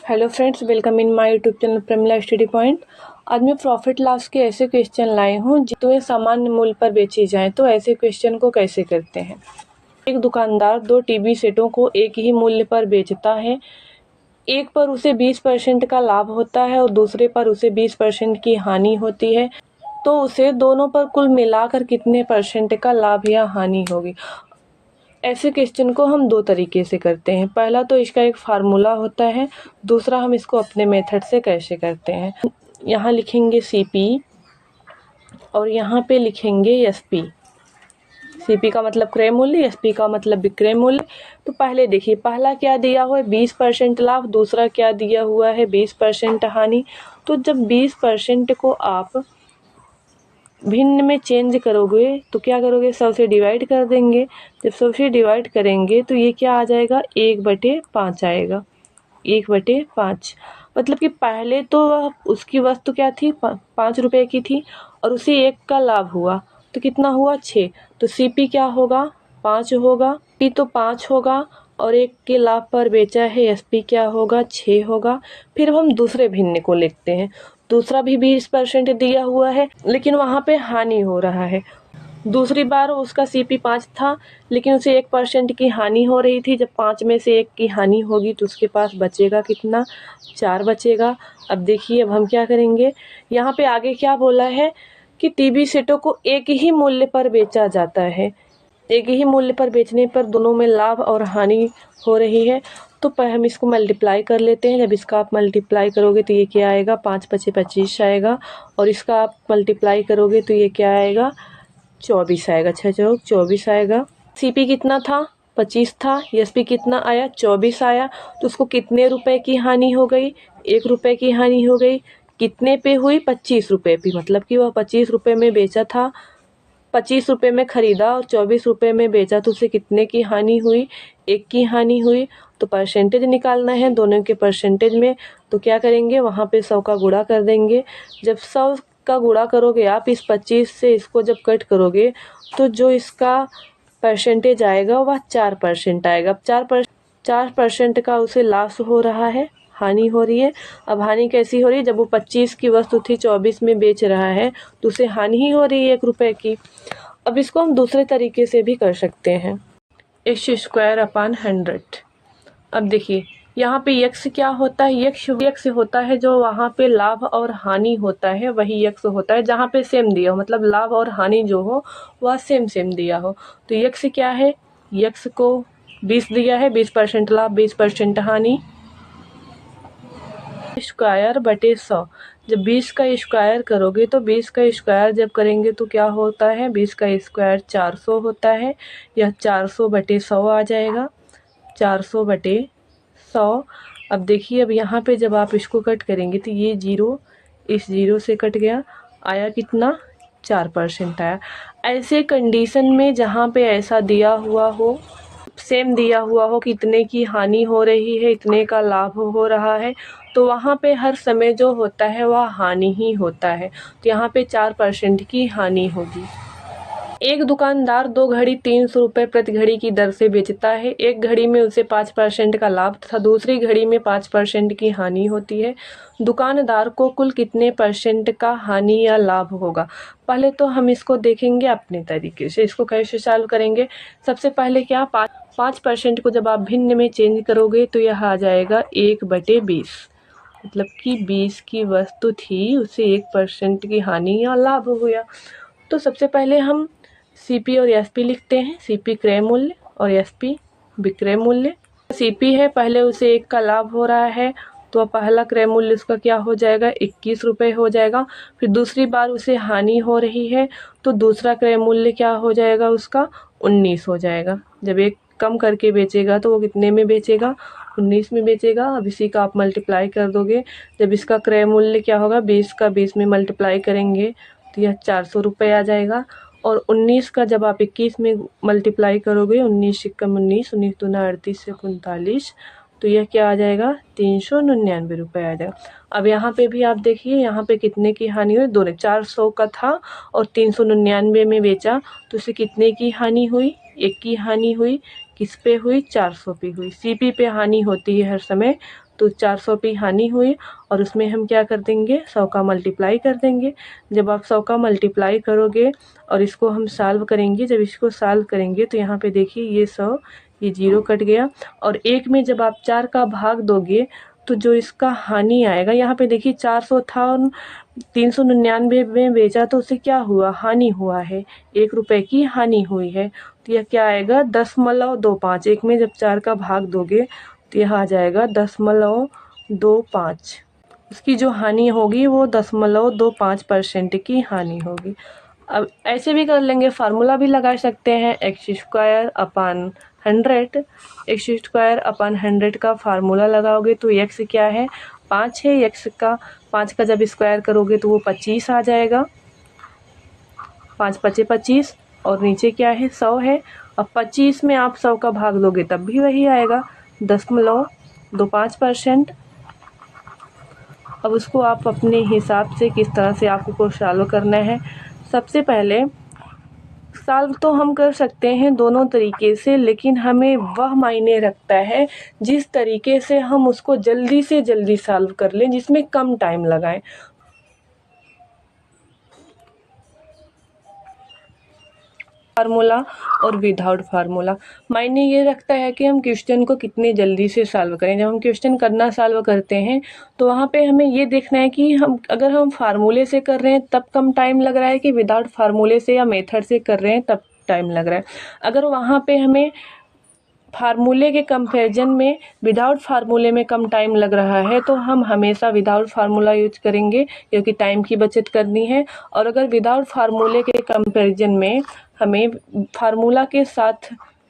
Hello friends, welcome in my YouTube channel Pramila study point. आज मैं profit loss के ऐसे क्वेश्चन लाई हूँ जो सामान्य मूल्य पर बेची जाए। तो ऐसे क्वेश्चन को कैसे करते हैं। एक दुकानदार दो टीवी सेटों को एक ही मूल्य पर बेचता है। एक पर उसे 20% का लाभ होता है और दूसरे पर उसे 20% की हानि होती है। तो उसे दोनों पर कुल मिलाकर कितने परसेंट का लाभ या हानि होगी। ऐसे क्वेश्चन को हम दो तरीके से करते हैं। पहला तो इसका एक फार्मूला होता है, दूसरा हम इसको अपने मेथड से कैसे करते हैं। यहाँ लिखेंगे CP और यहाँ पे लिखेंगे SP। CP का मतलब क्रय मूल्य, SP का मतलब विक्रय मूल्य। तो पहले देखिए, पहला क्या दिया हुआ है 20% लाभ, दूसरा क्या दिया हुआ है 20% हानि। तो जब 20% को आप भिन्न में चेंज करोगे तो क्या करोगे, 100 से डिवाइड कर देंगे। जब 100 से डिवाइड करेंगे तो ये क्या आ जाएगा, 1/5 आएगा। 1/5 मतलब कि पहले तो उसकी वस्तु क्या थी, 5 रुपये की थी और उसे 1 का लाभ हुआ तो कितना हुआ, 6। तो CP क्या होगा, 5 होगा। P तो 5 होगा और 1 के लाभ पर बेचा है, SP क्या होगा, 6 होगा। फिर हम दूसरे भिन्न को लिखते हैं। दूसरा भी 20% दिया हुआ है लेकिन वहाँ पे हानि हो रहा है। दूसरी बार उसका CP 5 था लेकिन उसे 1% की हानि हो रही थी। जब 5 में से 1 की हानि होगी तो उसके पास बचेगा कितना, 4 बचेगा। अब देखिए, अब हम क्या करेंगे, यहाँ पे आगे क्या बोला है कि टीवी सेटों को एक ही मूल्य पर बेचा जाता है। एक ही मूल्य पर बेचने पर दोनों में लाभ और हानि हो रही है। तो हम इसको मल्टीप्लाई कर लेते हैं। जब इसका आप मल्टीप्लाई करोगे तो ये क्या आएगा, 5 × 5 = 25 आएगा और इसका आप मल्टीप्लाई करोगे तो ये क्या आएगा, 24 आएगा। 6 × 4 = 24 आएगा। CP कितना था, 25 था। SP कितना आया, 24 आया। तो उसको कितने रुपए की हानि हो गई, 1 रुपए की हानि हो गई। कितने पे हुई, 25 रुपए पे। मतलब कि वह 25 रुपए में बेचा था, 25 रुपए में खरीदा और 24 रुपए में बेचा तो उसे कितने की हानि हुई, 1 की हानि हुई। तो परसेंटेज निकालना है दोनों के परसेंटेज में। तो क्या करेंगे, वहाँ पे 100 का गुणा कर देंगे। जब 100 का गुणा करोगे आप, इस 25 से इसको जब कट करोगे तो जो इसका परसेंटेज आएगा वह 4% आएगा। अब 4% का उसे लॉस हो रहा है, हानि हो रही है। अब हानि कैसी हो रही है, जब वो 25 की वस्तु थी 24 में बेच रहा है तो उसे हानि ही हो रही है 1 रुपए की। अब इसको हम दूसरे तरीके से भी कर सकते हैं, x²/100। अब देखिए, यहाँ पे x क्या होता है, x होता है जो वहाँ पे लाभ और हानि होता है, वही x होता है जहाँ पे सेम दिया हो, मतलब लाभ और हानि जो हो वह सेम दिया हो। तो x क्या है, x को 20 दिया है, 20% लाभ 20% हानि, स्क्वायर/100। जब 20 का स्क्वायर करोगे तो 20 का स्क्वायर जब करेंगे तो क्या होता है, 20 का स्क्वायर 400 होता है। यह 400/100 आ जाएगा, 400/100। अब देखिए, अब यहाँ पे जब आप इसको कट करेंगे तो ये 0 इस 0 से कट गया, आया कितना, 4% आया। ऐसे कंडीशन में जहाँ पे ऐसा दिया हुआ हो, सेम दिया हुआ हो कि इतने की हानि हो रही है, इतने का लाभ हो रहा है, तो वहाँ पे हर समय जो होता है वह हानि ही होता है। तो यहाँ पे 4% की हानि होगी। एक दुकानदार 2 घड़ी 300 रुपये प्रति घड़ी की दर से बेचता है। एक घड़ी में उसे 5% का लाभ तथा दूसरी घड़ी में 5% की हानि होती है। दुकानदार को कुल कितने परसेंट का हानि या लाभ होगा। पहले तो हम इसको देखेंगे अपने तरीके से, इसको कैसे सॉल्व करेंगे। सबसे पहले क्या, 5% को जब आप भिन्न में चेंज करोगे तो यह आ जाएगा 1/20। मतलब कि 20 की वस्तु थी, उसे 1% की हानि या लाभ हो गया। तो सबसे पहले हम CP और SP लिखते हैं। CP क्रय मूल्य और SP विक्रय मूल्य। CP है, पहले उसे 1 का लाभ हो रहा है तो पहला क्रय मूल्य उसका क्या हो जाएगा, 21 रुपये हो जाएगा। फिर दूसरी बार उसे हानि हो रही है तो दूसरा क्रय मूल्य क्या हो जाएगा, उसका 19 हो जाएगा। जब एक कम करके बेचेगा तो वो कितने में बेचेगा, 19 में बेचेगा। अब इसी का आप मल्टीप्लाई कर दोगे। जब इसका क्रय मूल्य क्या होगा, 20 का 20 में मल्टीप्लाई करेंगे तो यह 400 रुपये आ जाएगा। और 19 का जब आप 21 में मल्टीप्लाई करोगे, 19 × 19, 19 दूना 38 से 39, तो यह क्या आ जाएगा, 399 रुपये आ जाएगा। अब यहाँ पे भी आप देखिए, यहाँ पे कितने की हानि हुई, दोनों 400 का था और 399 में बेचा तो उसे कितने की हानि हुई, 1 की हानि हुई। किस पे हुई, 400 पे हुई। CP पे हानि होती है हर समय, तो तो 400 पे हानि हुई और उसमें हम क्या कर देंगे 100 का मल्टीप्लाई कर देंगे। जब आप 100 का मल्टीप्लाई करोगे और इसको हम सॉल्व करेंगे, जब इसको सॉल्व करेंगे तो यहाँ पे देखिए ये 100 ये 0 कट गया और 1 में जब आप 4 का भाग दोगे तो जो इसका हानि आएगा, यहाँ पे देखिए 400 था और 399 में बेचा तो उससे क्या हुआ, हानि हुआ है, 1 रुपए की हानि हुई है। तो यह क्या आएगा 0.25। 1 में जब 4 का भाग दोगे तो यह आ जाएगा 0.25। उसकी जो हानि होगी वो 0.25% की हानि होगी। अब ऐसे भी कर लेंगे, फार्मूला भी लगा सकते हैं, x² x² 100 का फार्मूला लगाओगे तो x क्या है 5 है, x का 5 का जब स्क्वायर करोगे तो वो 25 आ जाएगा, 5 पचे 25 और नीचे क्या है 100 है। अब 25 में आप 100 का भाग लोगे तब भी वही आएगा 0.25%। अब उसको आप अपने हिसाब से किस तरह से आपको सॉल्व करना है। सबसे पहले सॉल्व तो हम कर सकते हैं दोनों तरीके से, लेकिन हमें वह मायने रखता है जिस तरीके से हम उसको जल्दी से जल्दी सॉल्व कर लें, जिसमें कम टाइम लगाएं। फार्मूला और विदाउट फार्मूला मायने ये रखता है कि हम क्वेश्चन को कितने जल्दी से सॉल्व करें। जब हम क्वेश्चन करना सॉल्व करते हैं तो वहाँ पे हमें ये देखना है कि अगर हम फार्मूले से कर रहे हैं तब कम टाइम लग रहा है कि विदाउट फार्मूले से या मेथड से कर रहे हैं तब टाइम लग रहा है। अगर वहाँ पे हमें फार्मूले के कंपैरिजन में विदाउट फार्मूले में कम टाइम लग रहा है तो हम हमेशा विदाउट फार्मूला यूज करेंगे, क्योंकि टाइम की बचत करनी है। और अगर विदाउट फार्मूले के कंपैरिजन में हमें फार्मूला के साथ